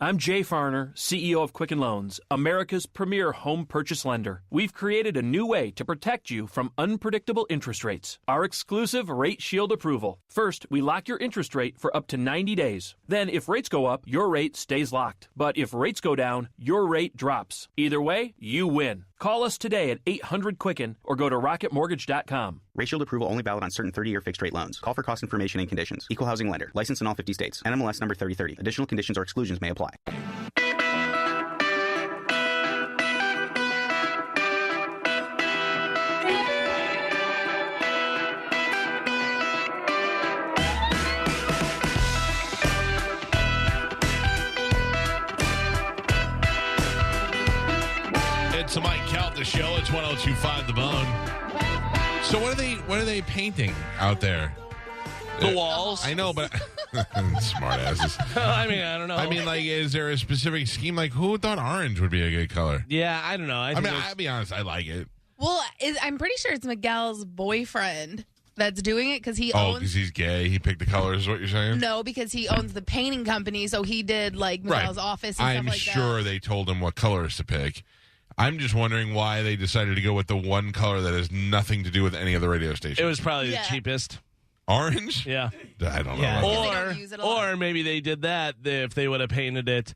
I'm Jay Farner, CEO of Quicken Loans, America's premier home purchase lender. We've created a new way to protect you from unpredictable interest rates. Our exclusive Rate Shield approval. First, we lock your interest rate for up to 90 days. Then, if rates go up, your rate stays locked. But if rates go down, your rate drops. Either way, you win. Call us today at 800-QUICKEN or go to rocketmortgage.com. Rate Shield approval only valid on certain 30-year fixed-rate loans. Call for cost information and conditions. Equal housing lender. Licensed in all 50 states. NMLS number 3030. Additional conditions or exclusions may apply. It's the Mike Calta Show. It's 102.5 The Bone. So what are they painting out there? The walls. I know, but smart asses. I mean, I don't know. I mean, like, is there a specific scheme? Like, who thought orange would be a good color? Yeah, I don't know. I mean, I'll be honest, I like it. Well, I'm pretty sure it's Miguel's boyfriend that's doing it because he Oh, owns. because he's gay. He picked the colors. Is what you're saying? No, because he owns the painting company, so he did like Miguel's office and I'm stuff like sure that. they told him what colors to pick. I'm just wondering why they decided to go with the one color that has nothing to do with any of the radio stations. It was probably Yeah. the cheapest. Orange? Yeah. I don't know. Yeah. Because they don't use it a lot. Or maybe they did that if they would have painted it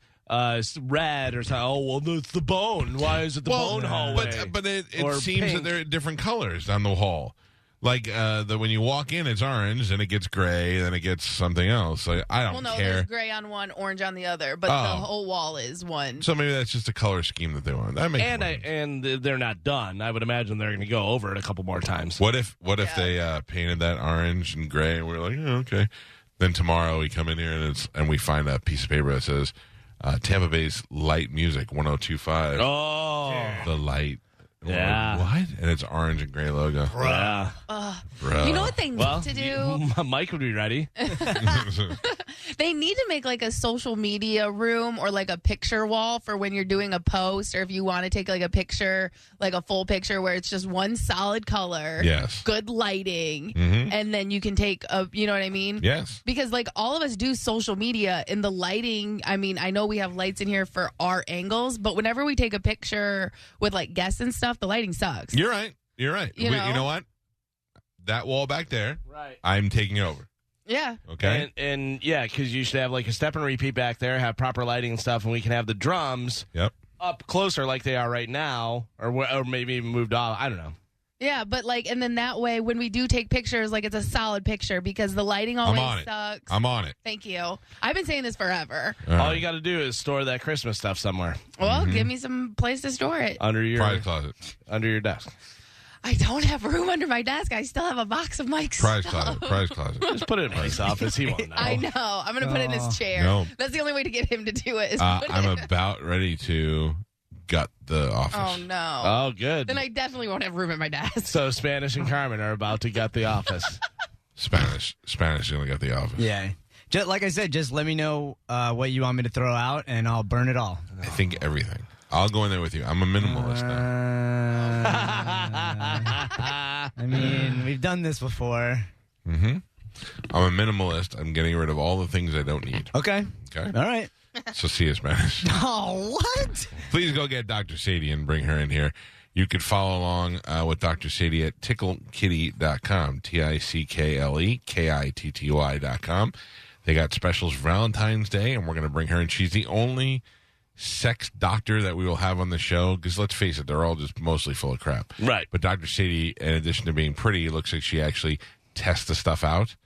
red or something. Oh, well, that's the bone. Why is it the bone hallway? But it Or seems pink. that they're different colors on the hall. Like when you walk in, it's orange, then it gets gray, then it gets something else. Like, I don't Well, no, care. there's gray on one, orange on the other, but the whole wall is one. So maybe that's just a color scheme that they want. That makes more sense. And they're not done. I would imagine they're going to go over it a couple more times. What if they painted that orange and gray, and we're like, oh, okay. Then tomorrow we come in here and we find a piece of paper that says Tampa Bay's light music 102.5. Oh, The light. Yeah. What? And it's orange and gray logo. yeah. Bruh. You know what they need to do? Mike would be ready. They need to make like a social media room or like a picture wall for when you're doing a post or if you want to take like a picture, like a full picture where it's just one solid color, Yes. good lighting, Mhm. and then you can take a, you know what I mean? Yes. Because like all of us do social media in the lighting. I mean, I know we have lights in here for our angles, but whenever we take a picture with like guests and stuff, the lighting sucks. You're right. You're right. You know? You know what? That wall back there, Right. I'm taking over. Yeah. Okay? And yeah, because you should have like a step and repeat back there, have proper lighting and stuff, and we can have the drums Yep. up closer like they are right now, or maybe even moved off. I don't know. Yeah, but like, and then that way, when we do take pictures, like it's a solid picture because the lighting always I'm on it. sucks. I'm on it. Thank you. I've been saying this forever. All you got to do is store that Christmas stuff somewhere Well, give me some place to store it. under your Prize closet. under your desk. I don't have room under my desk. I still have a box of Mike's Prize stuff. closet. Prize closet. Just put it in Mike's office. He won't know. I know. I'm going to put it in his chair. No. That's the only way to get him to do it. Is put I'm it. about ready to gut the office. Oh, no. Oh, good. Then I definitely won't have room at my desk. So Spanish and Carmen are about to gut the office. Spanish is going to get the office. Yeah. Just, like I said, just let me know what you want me to throw out, and I'll burn it all. I think everything. I'll go in there with you. I'm a minimalist now. I mean, we've done this before. Mm-hmm. I'm a minimalist. I'm getting rid of all the things I don't need. Okay. Okay? All right. So see you, Spanish. Oh, what? Please go get Dr. Sadie and bring her in here. You could follow along with Dr. Sadie at ticklekitty.com, TICKLEKITTY.com. They got specials for Valentine's Day, and we're going to bring her in. She's the only sex doctor that we will have on the show, because let's face it, they're all just mostly full of crap. Right. But Dr. Sadie, in addition to being pretty, it looks like she actually tests the stuff out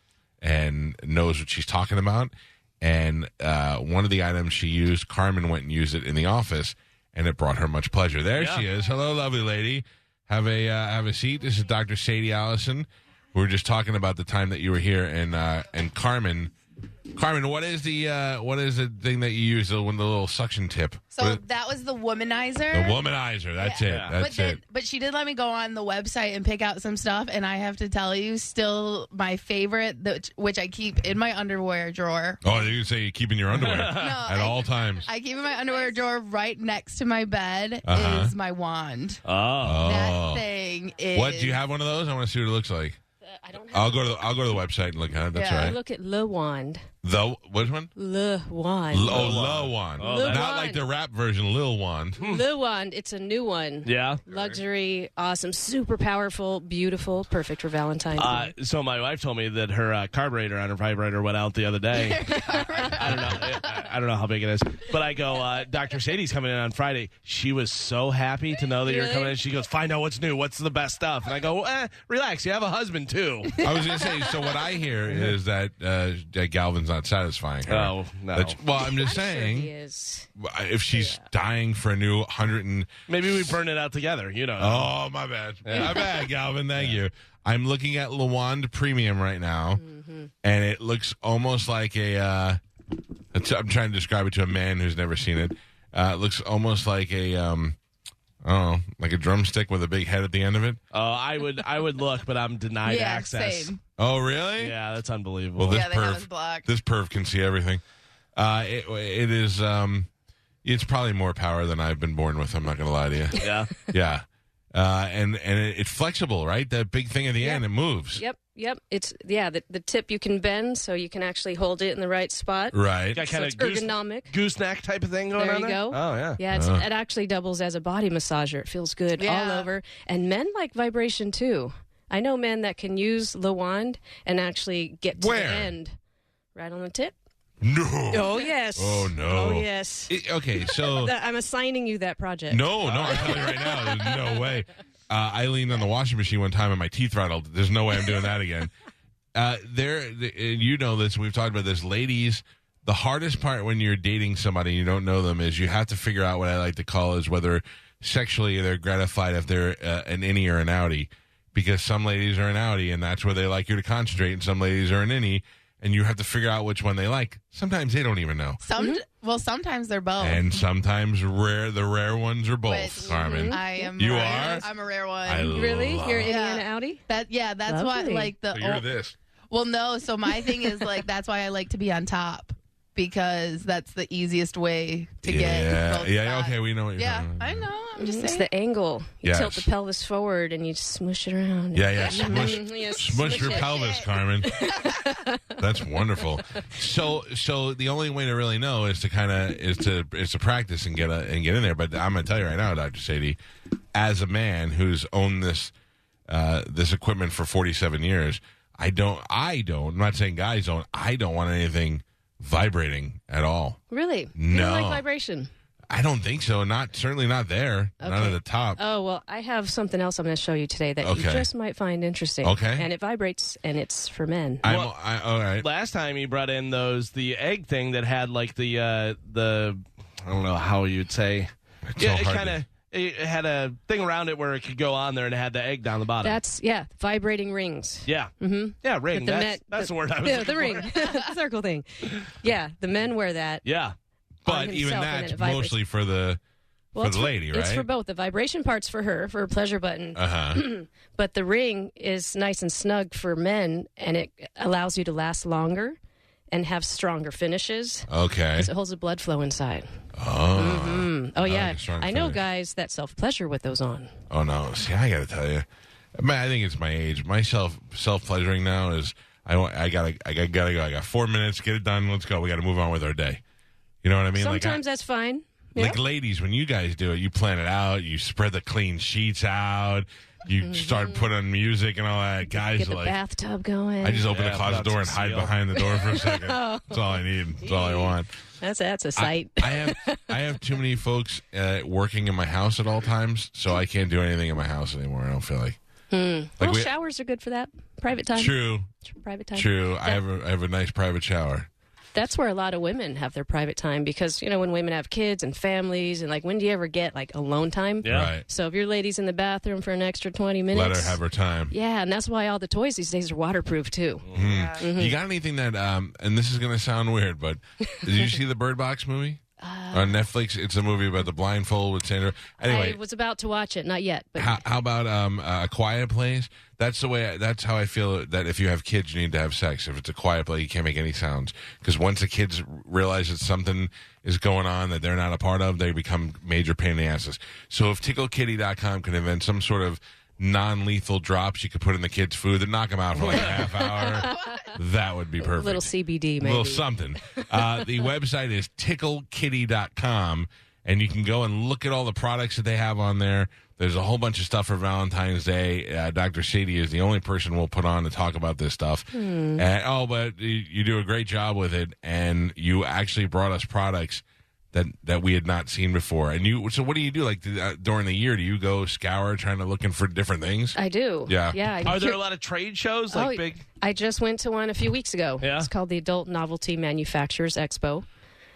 and knows what she's talking about. And one of the items she used, Carmen went and used it in the office, and it brought her much pleasure. There she is. Hello, lovely lady. Have a seat. This is Dr. Sadie Allison. We were just talking about the time that you were here, and Carmen, what is the thing that you use, the little suction tip? So that was the womanizer. The womanizer. That's it. That's it. But she did let me go on the website and pick out some stuff, and I have to tell you, still my favorite, which I keep in my underwear drawer. Oh, you say you keep in your underwear at all times. I keep in my underwear drawer right next to my bed is my wand. Oh. That thing is. What, do you have one of those? I want to see what it looks like. I don't have I'll go to the website and look at it. That's Yeah. right. Look at Le Wand. Which one? Le Wand. Lil Wand. Oh, Not Wand. like the rap version, Lil Wand. Le Wand. It's a new one. Yeah. Luxury, awesome, super powerful, beautiful, perfect for Valentine's Day. So my wife told me that her carburetor on her vibrator went out the other day. I don't know how big it is, but I go, Dr. Sadie's coming in on Friday. She was so happy to know that you're Really? coming in. She goes, find out what's new. What's the best stuff? And I go, relax. You have a husband too. I was going to say, so what I hear is that Galvin's not satisfying her. Oh, no. Well, I'm just Sure he saying, is. if she's dying for a new 100 and... Maybe we burn it out together. You know. Oh, my bad. My bad, Galvin. Thank you. I'm looking at Lawand Premium right now, and it looks almost like a... I'm trying to describe it to a man who's never seen it. It looks almost like a... I don't know, like a drumstick with a big head at the end of it. Oh, I would look, but I'm denied Yeah, access. same. Oh, really? Yeah, that's unbelievable. Well, this Yeah, they have us blocked. this perv can see everything. It is. It's probably more power than I've been born with. I'm not going to lie to you. yeah. Yeah, and it's flexible, right? That big thing at the end, it moves. Yep. It's the tip you can bend so you can actually hold it in the right spot. Right. Got So kind it's of ergonomic. gooseneck type of thing going There on you there. go. Oh yeah. Yeah, it actually doubles as a body massager. It feels good all Yeah. over. And men like vibration too. I know men that can use the wand and actually get to Where? the end. Right on the tip. No. Oh, yes. Oh, no. Oh, yes. Okay, so I'm assigning you that project. no, I'm telling you right now, there's no way. I leaned on the washing machine one time and my teeth rattled. There's no way I'm doing that again. You know this. We've talked about this, ladies. The hardest part when you're dating somebody and you don't know them is you have to figure out what I like to call is whether sexually they're gratified if they're an innie or an outie. Because some ladies are an outie and that's where they like you to concentrate, and some ladies are an innie, and you have to figure out which one they like. Sometimes they don't even know, Well, sometimes they're both. and sometimes the rare ones are both. Which- Carmen, I am. You rare. are? I'm a rare one. I Really? love- You're Yeah. Indiana Audi? That's why Lovely. like the So you're this. Well, no. So my thing is like that's why I like to be on top because that's the easiest way to get. both Yeah. spots. Okay, we know what you're Yeah, talking about. I know. I'm just It's saying. the angle. You Yes. tilt the pelvis forward and you smush it around. Yeah. Yeah, Smush your it. pelvis, Carmen. That's wonderful. So the only way to really know is to practice and get in there. But I'm gonna tell you right now, Dr. Sadie, as a man who's owned this equipment for 47 years, I don't. I'm not saying guys don't. I don't want anything vibrating at all. Really? You No. don't like vibration? I don't think so. Certainly not there. Not at Okay. the top. Oh, well, I have something else I'm going to show you today that you Okay. just might find interesting. Okay. And it vibrates, and it's for men. All right. Last time he brought in the egg thing that had like the I don't know how you'd say. It's Yeah, so it hard kind of it had a thing around it where it could go on there and it had the egg down the bottom. That's, vibrating rings. yeah. Mm-hmm. Yeah, ring. The That's the word I was Yeah, looking the ring. for. Circle thing. Yeah, the men wear that. Yeah. But on even himself, and then that's it vibrates. mostly for the It's lady, right? It's for both. The vibration part's for her, for a pleasure button. But the ring is nice and snug for men, and it allows you to last longer and have stronger finishes. Okay. Because it holds the blood flow inside. Oh. Oh, yeah. like a strong I know finish. guys that self-pleasure with those on. Oh no! See, I got to tell you, I think it's my age. My self pleasuring now is I gotta go. I got 4 minutes. Get it done. Let's go. We got to move on with our day. You know what I mean? Sometimes that's fine. Like ladies, when you guys do it, you plan it out. You spread the clean sheets out. You start putting on music and all that. Guys Get are the like, bathtub going. I just open Yeah, the closet put out door and some hide seal. behind the door for a second. That's all I need. That's all I want. That's a sight. I have too many folks working in my house at all times, so I can't do anything in my house anymore. I don't feel like. Well, showers are good for that. Private time. True. Private time. True. I have a nice private shower. That's where a lot of women have their private time because, when women have kids and families and, when do you ever get, alone time? Yeah. Right. So if your lady's in the bathroom for an extra 20 minutes. Let her have her time. Yeah, and that's why all the toys these days are waterproof, too. You got anything that, and this is going to sound weird, but did you see the Bird Box movie? On Netflix, it's a movie about the blindfold with Sandra. Anyway, I was about to watch it, not yet. But how about A Quiet Place? That's how I feel that if you have kids, you need to have sex. If it's a quiet place, you can't make any sounds. Because once the kids realize that something is going on that they're not a part of, they become major pain in the asses. So if TickleKitty.com can invent some sort of non-lethal drops you could put in the kids' food that knock them out for like a half hour. That would be perfect. A little CBD, maybe. A little something. The website is ticklekitty.com, and you can go and look at all the products that they have on there. There's a whole bunch of stuff for Valentine's Day. Dr. Sadie is the only person we'll put on to talk about this stuff. But you do a great job with it, and you actually brought us products that we had not seen before. And so what do you do? Like during the year, do you go scour looking for different things? I do. Yeah. Are there a lot of trade shows? Big? I just went to one a few weeks ago. Yeah? It's called the Adult Novelty Manufacturers Expo.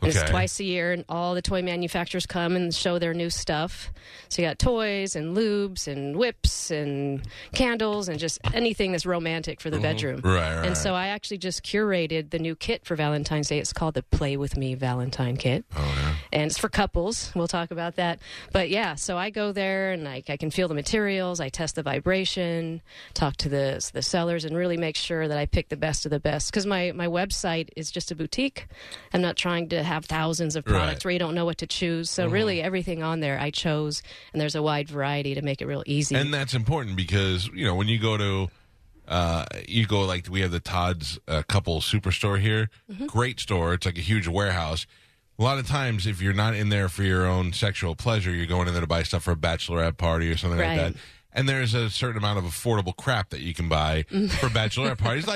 It's Okay. twice a year, and all the toy manufacturers come and show their new stuff. So you got toys and lubes and whips and candles and just anything that's romantic for the bedroom. Right. And so I actually just curated the new kit for Valentine's Day. It's called the Play With Me Valentine Kit. Oh, yeah. And it's for couples. We'll talk about that. But yeah, so I go there and I can feel the materials. I test the vibration, talk to the sellers, and really make sure that I pick the best of the best. Because my website is just a boutique. I'm not trying to have thousands of products where you don't know what to choose. So really everything on there I chose, and there's a wide variety to make it real easy. And that's important because, when you go to, we have the Todd's couple superstore here. Great store. It's like a huge warehouse. A lot of times, if you're not in there for your own sexual pleasure, you're going in there to buy stuff for a bachelorette party or something like that. And there's a certain amount of affordable crap that you can buy for bachelorette parties,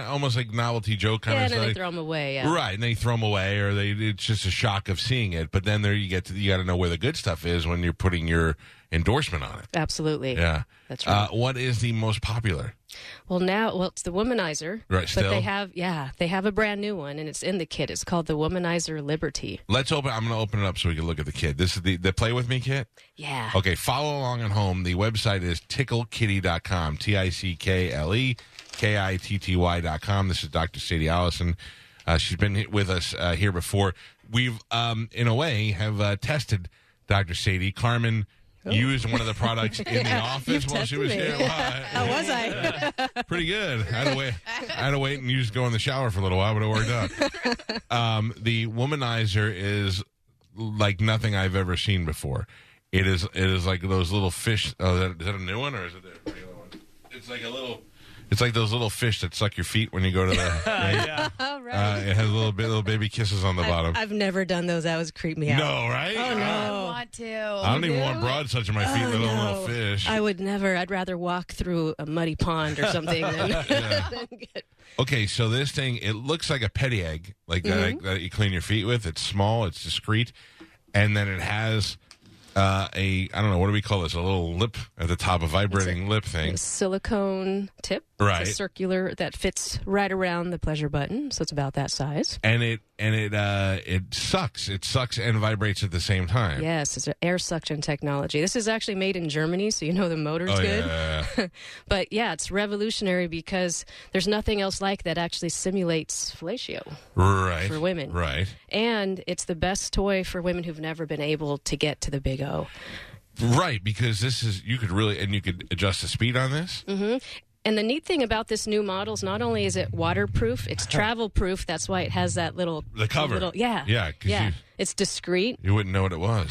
almost like novelty joke kind of stuff. And then they throw them away. Yeah. Right, and they throw them away, or it's just a shock of seeing it. But then you got to know where the good stuff is when you're putting your endorsement on it. Absolutely. Yeah, that's right. What is the most popular? Well, it's the Womanizer. Right, but still? they have a brand new one, and it's in the kit. It's called the Womanizer Liberty. I'm going to open it up so we can look at the kit. This is the Play With Me kit? Yeah. Okay, follow along at home. The website is ticklekitty.com, TickleKitty.com. This is Dr. Sadie Allison. She's been with us here before. We've, in a way, have tested Dr. Sadie. Carmen used one of the products in the office while she was here. How was I? Pretty good. I had to wait and you just go in the shower for a little while, but it worked out. The Womanizer is like nothing I've ever seen before. It is like those little fish. Oh, is that a new one or is it a regular one? It's like those little fish that suck your feet when you go to the. Yeah. All right. It has little baby kisses on the bottom. I've never done those. That would creep me out. No, right? Oh, no. I want to. I don't even want broad touching my feet, little fish. I would never. I'd rather walk through a muddy pond or something than get. Okay, so this thing, it looks like a petty egg, like that you clean your feet with. It's small, it's discreet, and then it has I don't know, what do we call this? A little lip at the top, a vibrating lip thing. A silicone tip. Right. It's a circular that fits right around the pleasure button, so it's about that size. And it sucks. It sucks and vibrates at the same time. Yes, it's an air suction technology. This is actually made in Germany, so you know the motor's good. Yeah. But yeah, it's revolutionary because there's nothing else like that actually simulates fellatio for women. Right. And it's the best toy for women who've never been able to get to the big O. Right, because you could adjust the speed on this. Mm-hmm. And the neat thing about this new model is not only is it waterproof, it's travel proof. That's why it has that the cover. Yeah. It's discreet. You wouldn't know what it was.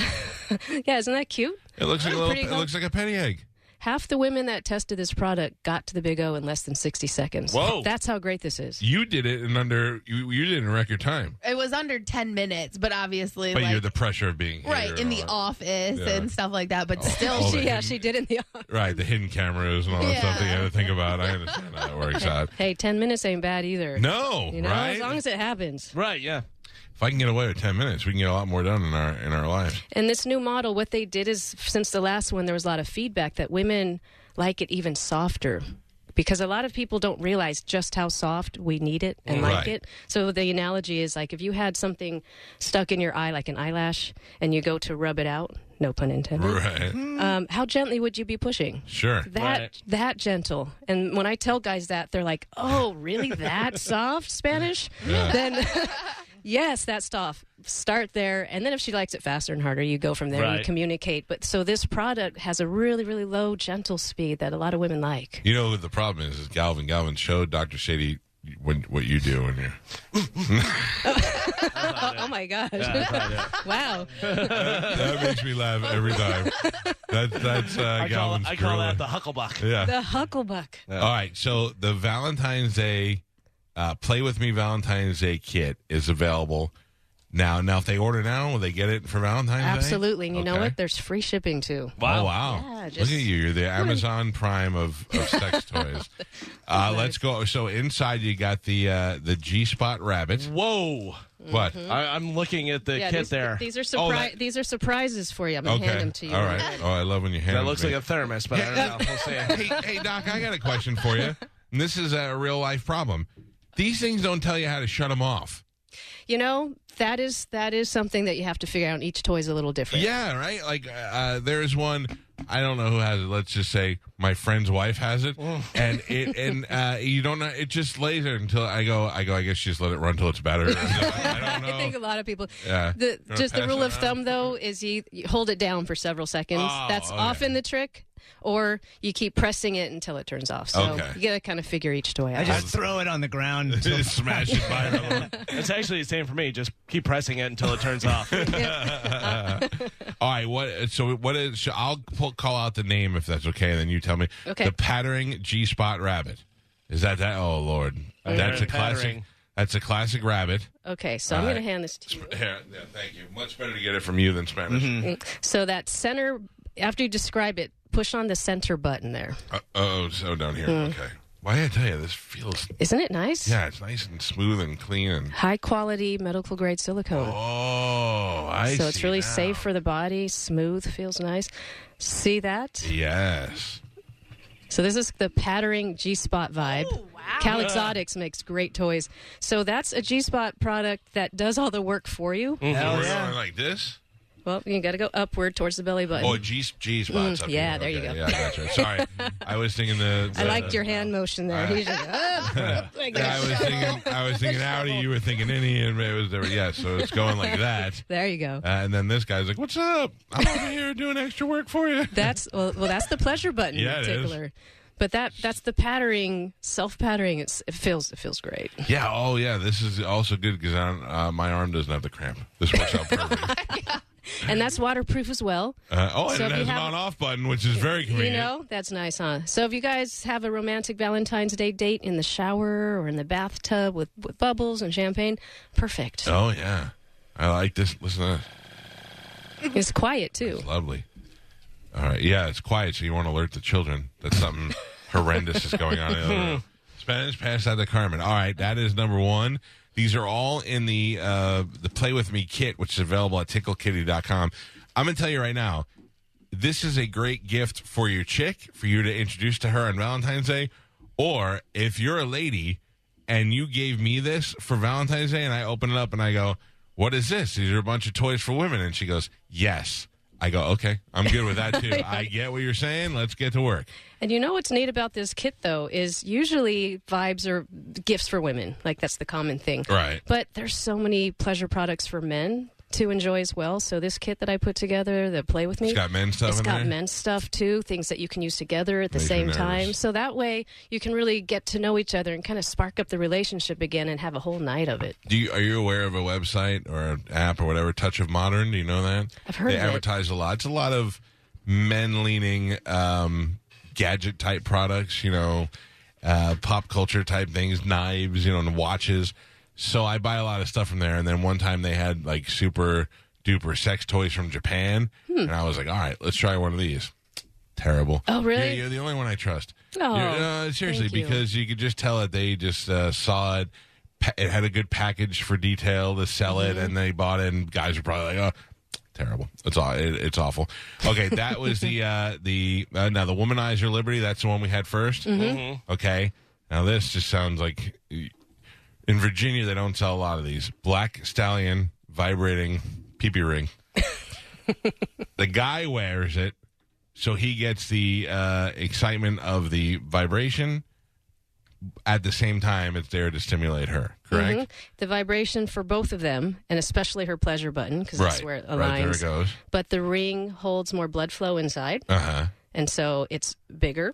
Yeah, isn't that cute? It looks like it looks like a penny egg. Half the women that tested this product got to the big O in less than 60 seconds. Whoa. That's how great this is. You did it in you did it in record time. It was under 10 minutes, but obviously, But you're the pressure of being here right in the office and stuff like that. But still, she did in the office. Right, the hidden cameras and all that stuff that you had to think about. I understand how that works out. Hey, 10 minutes ain't bad either. No, right? As long as it happens. Right, yeah. If I can get away with 10 minutes, we can get a lot more done in our lives. And this new model, what they did is, since the last one, there was a lot of feedback that women like it even softer. Because a lot of people don't realize just how soft we need it and like it. So the analogy is like if you had something stuck in your eye, like an eyelash, and you go to rub it out, no pun intended. Right. How gently would you be pushing? Sure. That gentle. And when I tell guys that, they're like, oh, really? That soft Spanish? Yeah. Then, yes, that soft. Start there. And then if she likes it faster and harder, you go from there and you communicate. But so this product has a really, really low, gentle speed that a lot of women like. You know what the problem is Galvin. Galvin showed Dr. Sadie what you do when you're. Oh my gosh! Wow. That makes me laugh every time. That's Galvin's I call gorilla. that the Hucklebuck. Yeah. The Hucklebuck. All right. So the Valentine's Day Play With Me Valentine's Day kit is available now. Now, if they order now, will they get it for Valentine's Day? Absolutely. And you know Okay. what? There's free shipping too. Oh, wow. Yeah, Look just- at you. You're the Amazon Prime of sex toys. Let's go. So inside you got the G-Spot Rabbit. Whoa. What? I'm looking at the Yeah, kit there. these are that- surprises for you. I'm gonna hand them to you. All right. Oh, I love when you hand That them looks to like me. a thermos, but I don't know. We'll see. Hey, Doc, I got a question for you. And this is a real life problem. These things don't tell you how to shut them off. You know, that is something that you have to figure out. Each toy is a little different. Yeah, right? Like, there's one, I don't know who has it. Let's just say my friend's wife has it. And you don't know, it just lays there until I go, I guess you just let it run till it's better. I don't know. I think a lot of people. Yeah. Just the pass rule it of around? thumb, though, is you hold it down for several seconds. Oh, That's okay. often the trick. Or you keep pressing it until it turns off. So Okay. you got to kind of figure each toy out. I just throw it on the ground. Just smash it by her. It's actually the same for me. Just keep pressing it until it turns off. All right, what is? I'll call out the name if that's okay, and then you tell me. Okay. The Pattering G-Spot Rabbit. Is that? Oh Lord, that's a classic. Pattering. That's a classic rabbit. Okay, so I'm going to hand this to you. Here, yeah, thank you. Much better to get it from you than Spanish. So that center, after you describe it, push on the center button there. So down here. Okay. Why did I tell you this feels? Isn't it nice? Yeah, it's nice and smooth and clean and. High quality medical grade silicone. Oh, I see. So it's really now. safe for the body, smooth, feels nice. See that? Yes. So this is the Pattering G-Spot vibe. Oh, wow. Cal Exotics makes great toys. So that's a G-Spot product that does all the work for you. So we're going like this. Well, you got to go upward towards the belly button. Oh, G-spots up yeah, here. there you Okay, go. Yeah, gotcha. Sorry, I was thinking the. I liked your hand motion there. He's just, like that. I was thinking Audi. You were thinking any, and it was there. Yeah, so it's going like that. There you go. And then this guy's like, "What's up? I'm over here doing extra work for you." That's that's the pleasure button Yeah, in it is. particular. But that's the pattering, self-pattering. It feels great. Yeah. Oh, yeah. This is also good because my arm doesn't have the cramp. This works out perfect. And that's waterproof as well. And So it if has you an have- on-off button, which is very convenient. You know, that's nice, huh? So if you guys have a romantic Valentine's Day date in the shower or in the bathtub with bubbles and champagne, perfect. Oh yeah, I like this. Listen to this. It's quiet, too. It's lovely. All right. Yeah, it's quiet, so you won't alert the children that something horrendous is going on in the other room. Spanish, pass that to Carmen. All right, that is number one. These are all in the Play With Me kit, which is available at TickleKitty.com. I'm going to tell you right now, this is a great gift for your chick, for you to introduce to her on Valentine's Day. Or if you're a lady and you gave me this for Valentine's Day and I open it up and I go, "What is this? These are a bunch of toys for women." And she goes, "Yes." I go, "Okay, I'm good with that too." I get what you're saying. Let's get to work. And you know what's neat about this kit, though, is usually vibes are gifts for women. Like, that's the common thing. Right. But there's so many pleasure products for men to enjoy as well. So this kit that I put together, the Play With Me. It's got men's stuff It's in got there? men's stuff, too, things that you can use together at the Makes me same nervous. time. So that way you can really get to know each other and kind of spark up the relationship again and have a whole night of it. Are you aware of a website or an app or whatever, Touch of Modern? Do you know that? I've heard They of it. advertise a lot. It's a lot of men-leaning gadget-type products, pop culture-type things, knives, and watches. So I buy a lot of stuff from there. And then one time they had, like, super-duper sex toys from Japan. And I was like, all right, let's try one of these. Terrible. Oh, really? You're the only one I trust. Oh, Seriously, thank you. because you could just tell that they just saw it. It had a good package for detail to sell it, and they bought it, and guys were probably like, "Oh, terrible! It's awful." Okay, that was now the Womanizer Liberty. That's the one we had first. Mm-hmm. Okay, now this just sounds like in Virginia they don't sell a lot of these. Black Stallion vibrating pee-pee ring. The guy wears it, so he gets the excitement of the vibration. At the same time, it's there to stimulate her, correct? Mhm. The vibration for both of them, and especially her pleasure button, because that's where it aligns. Right, there it goes. But the ring holds more blood flow inside, Uh-huh. and so it's bigger,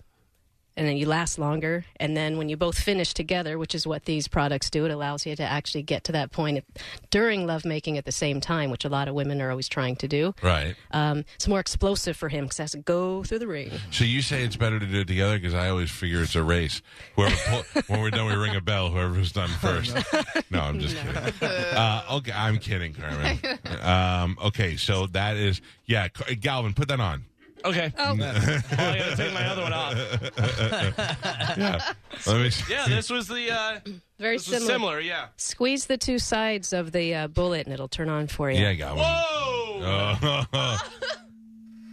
and then you last longer. And then when you both finish together, which is what these products do, it allows you to actually get to that point during lovemaking at the same time, which a lot of women are always trying to do. Right. It's more explosive for him because it has to go through the ring. So you say it's better to do it together because I always figure it's a race. When we're done, we ring a bell. Whoever's done first. No, I'm just kidding. Okay, I'm kidding, Carmen. Okay, so that is Galvin, put that on. Okay. Oh. I got to take my other one off. Yeah. Let me see. Yeah, this was the very this was similar. Yeah. Squeeze the two sides of the bullet, and it'll turn on for you. Yeah, Galvin. Whoa! Oh.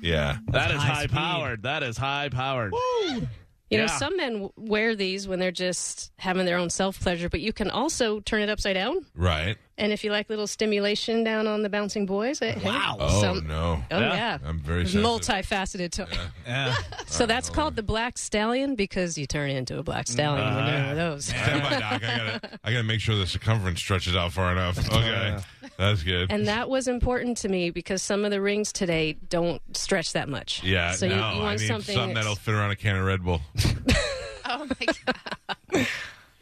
Yeah. That is high powered. That is high powered. Woo! You know, some men wear these when they're just having their own self-pleasure, but you can also turn it upside down. Right. And if you like little stimulation down on the bouncing boys. Wow. No. Oh, yeah. I'm very sensitive. Multifaceted. Yeah. So that's called the black stallion because you turn into a black stallion when you're one of those. Stand by, Doc. I gotta make sure the circumference stretches out far enough. Okay. That's good. And that was important to me because some of the rings today don't stretch that much. Yeah, so no, you want I need something that'll fit around a can of Red Bull. Oh my god.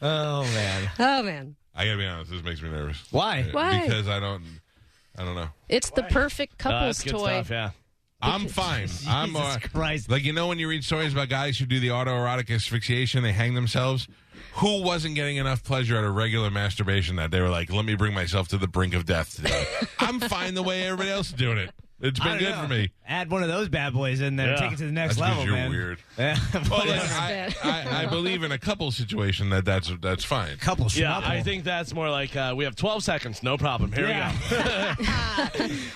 Oh man. Oh man. I gotta be honest, this makes me nervous. Why? Why? Because I don't know. It's the perfect couple's that's good toy. stuff, yeah. I'm fine. I'm Jesus Christ. like, you know, when you read stories about guys who do the autoerotic asphyxiation, they hang themselves. Who wasn't getting enough pleasure out of regular masturbation that they were like, let me bring myself to the brink of death today? I'm fine the way everybody else is doing it. It's been good for me. Add one of those bad boys in there. Yeah. Take it to the next That's 'cause level, you're man. weird. Yeah. Well, Yes. I believe in a couple situation that's fine. Couple Yeah, schmuckle. I think that's more like we have 12 seconds, no problem. Here we go.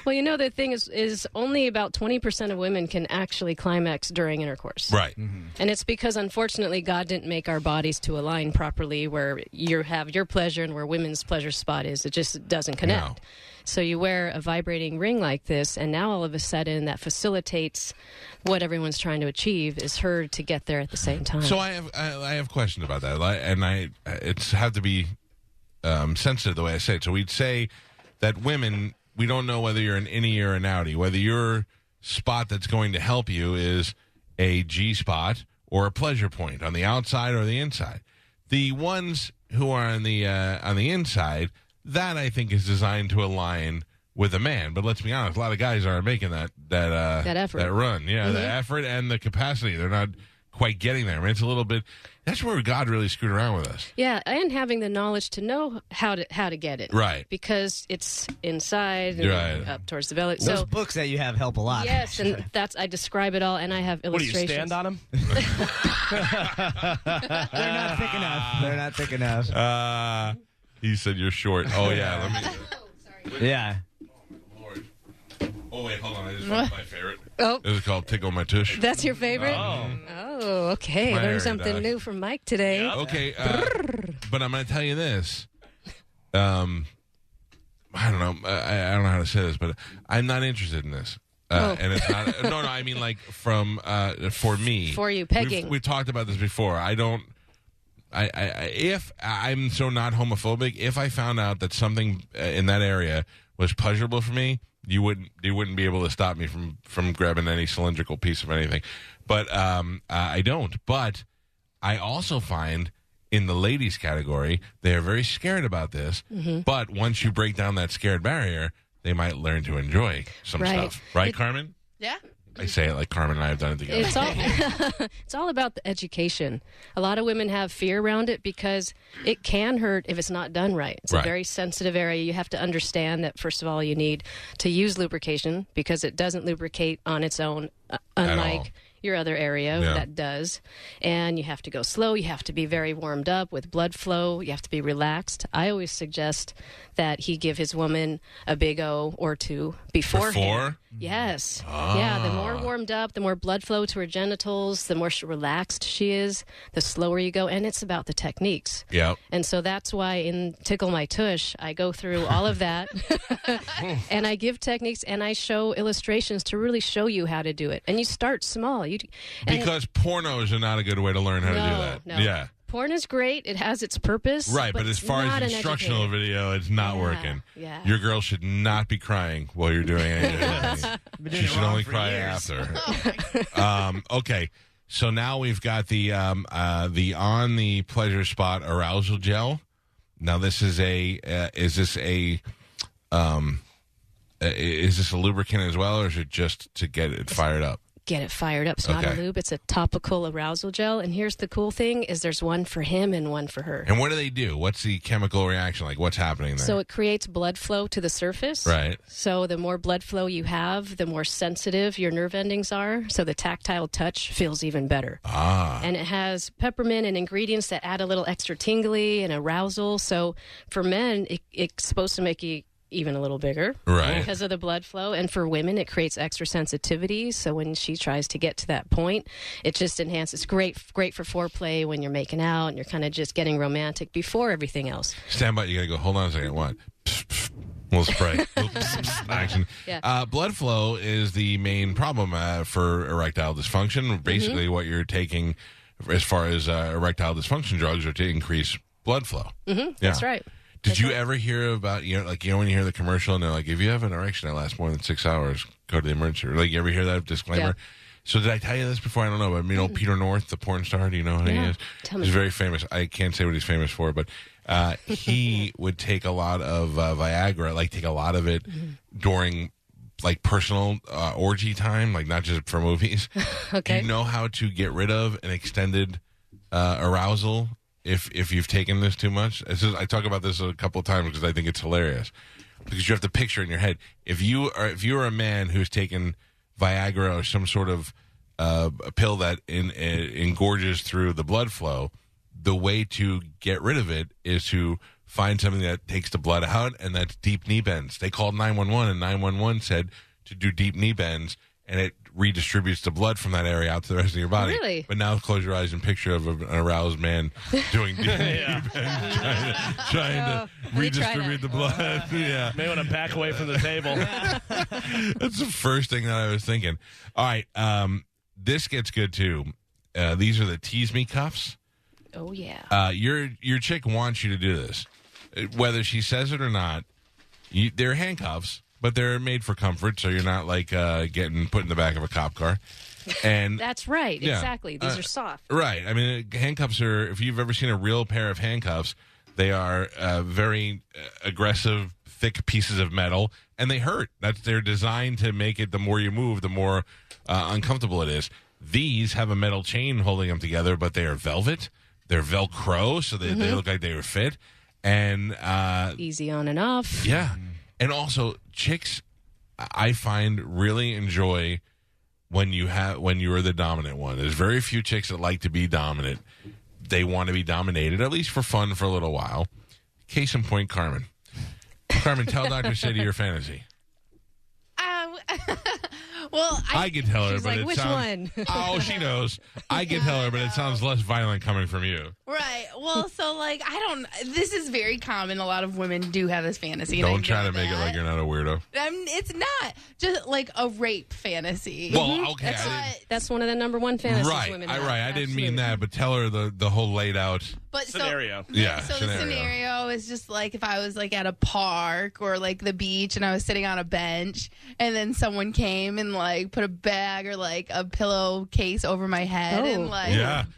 Well, you know, the thing is only about 20% of women can actually climax during intercourse. Right. And it's because, unfortunately, God didn't make our bodies to align properly where you have your pleasure and where women's pleasure spot is. It just doesn't connect. No. So you wear a vibrating ring like this, and now all of a sudden that facilitates what everyone's trying to achieve is her to get there at the same time. So I have questions about that, and it's have to be sensitive the way I say it. So we'd say that women, we don't know whether you're an innie or an outie, whether your spot that's going to help you is a G spot or a pleasure point on the outside or the inside. The ones who are on the inside, that I think is designed to align with a man. But let's be honest, a lot of guys aren't making that effort. that run. Yeah, the effort and the capacity. They're not quite getting there. I mean, it's a little bit. That's where God really screwed around with us. Yeah, and having the knowledge to know how to get it. Right. Because it's inside and Right. up towards the belly. Those So books that you have help a lot. yes, and I describe it all, and I have What do illustrations. you stand on them? They're not thick enough. They're not thick enough. He said you're short. Oh yeah, let me. Yeah. Lord. Oh wait, hold on. I just found my favorite. Oh. This is called Tickle My Tush. That's your favorite? Oh, okay. My Learned area, something Doc. new from Mike today. Okay, but I'm going to tell you this. I don't know. I don't know how to say this, but I'm not interested in this. And it's not. No. I mean, like for me. For you, pegging. We've talked about this before. I don't. If I'm so not homophobic, if I found out that something in that area was pleasurable for me, you wouldn't be able to stop me from grabbing any cylindrical piece of anything. But I don't. But I also find in the ladies category, they are very scared about this. Mm-hmm. But once you break down that scared barrier, they might learn to enjoy some Right. stuff. Right, Carmen? Yeah. I say it like Carmen and I have done it together. It's all about the education. A lot of women have fear around it because it can hurt if it's not done right. It's Right. a very sensitive area. You have to understand that, first of all, you need to use lubrication because it doesn't lubricate on its own, all. unlike your other area Yeah. that does. And you have to go slow. You have to be very warmed up with blood flow. You have to be relaxed. I always suggest that he give his woman a big O or two beforehand. Before? Yes. Yeah, the more warmed up, the more blood flow to her genitals, the more relaxed she is, the slower you go. And it's about the techniques. Yep. And so that's why in Tickle My Tush, I go through all of that. And I give techniques and I show illustrations to really show you how to do it. And you start small. Because pornos are not a good way to learn how to do that. No. Yeah. Porn is great. It has its purpose. Right, but as it's far not as an instructional educator. video, it's not Yeah, working. yeah. Your girl should not be crying while you're doing anything. She should only cry after. Okay, So now we've got the on the pleasure spot arousal gel. Now this is is this a lubricant as well, or is it just to get it fired up? Get it fired up. It's not a lube. It's a topical arousal gel. And here's the cool thing is there's one for him and one for her. And what do they do? What's the chemical reaction like? What's happening there? So it creates blood flow to the surface. Right. So the more blood flow you have, the more sensitive your nerve endings are. So the tactile touch feels even better. And it has peppermint and ingredients that add a little extra tingly and arousal. So for men, it's supposed to make you even a little bigger, right, because of the blood flow. And for women, it creates extra sensitivity. So when she tries to get to that point, it just enhances. Great for foreplay when you're making out and you're kind of just getting romantic before everything else. Stand by. You got to go. Hold on a second. What? We'll spray. Action. Yeah. Blood flow is the main problem for erectile dysfunction. Basically, what you're taking as far as erectile dysfunction drugs are to increase blood flow. That's right. Did you ever hear about, when you hear the commercial and they're like, if you have an erection that lasts more than 6 hours, go to the emergency room. Like, you ever hear that disclaimer? Yeah. So did I tell you this before? I don't know. But, Peter North, the porn star, do you know who he is? He's very famous. I can't say what he's famous for, but he would take a lot of Viagra, like take a lot of it during, like, personal orgy time, like not just for movies. Okay. Do you know how to get rid of an extended arousal if you've taken this too much? I talk about this a couple of times because I think it's hilarious. Because you have to picture in your head, if you are a man who's taken Viagra or some sort of a pill that engorges through the blood flow, the way to get rid of it is to find something that takes the blood out, and that's deep knee bends. They called 911, and 911 said to do deep knee bends, and it redistributes the blood from that area out to the rest of your body. Really? But now close your eyes and picture of an aroused man doing deep knee bends, trying to redistribute the blood. Yeah. May want to back away from the table. That's the first thing that I was thinking. All right, this gets good too. These are the Tease Me cuffs. Oh yeah. Your chick wants you to do this, whether she says it or not. They're handcuffs, but they're made for comfort, so you're not like getting put in the back of a cop car. And that's right. Yeah. Exactly. These are soft. Right. I mean, handcuffs are. If you've ever seen a real pair of handcuffs, they are very aggressive, thick pieces of metal, and they hurt. They're designed to make it. The more you move, the more uncomfortable it is. These have a metal chain holding them together, but they are velvet. They're Velcro, so they look like they were fit. And easy on and off. Yeah. And also, chicks, I find, really enjoy when you are the dominant one. There's very few chicks that like to be dominant. They want to be dominated, at least for fun, for a little while. Case in point, Carmen. Carmen, tell Dr. Sadie your fantasy. Well, I can tell her, She's but like, it which sounds. one? Oh, she knows. I can tell her, but it sounds less violent coming from you. Right. Well, so like this is very common. A lot of women do have this fantasy. Don't try to make it like you're not a weirdo. It's not just like a rape fantasy. Well, okay. That's one of the number one fantasies Right. women Right. have. I didn't mean Absolutely. that, but tell her the whole laid out. But Scenario. So the scenario is just like if I was like at a park or like the beach and I was sitting on a bench and then someone came and like put a bag or like a pillowcase over my head and like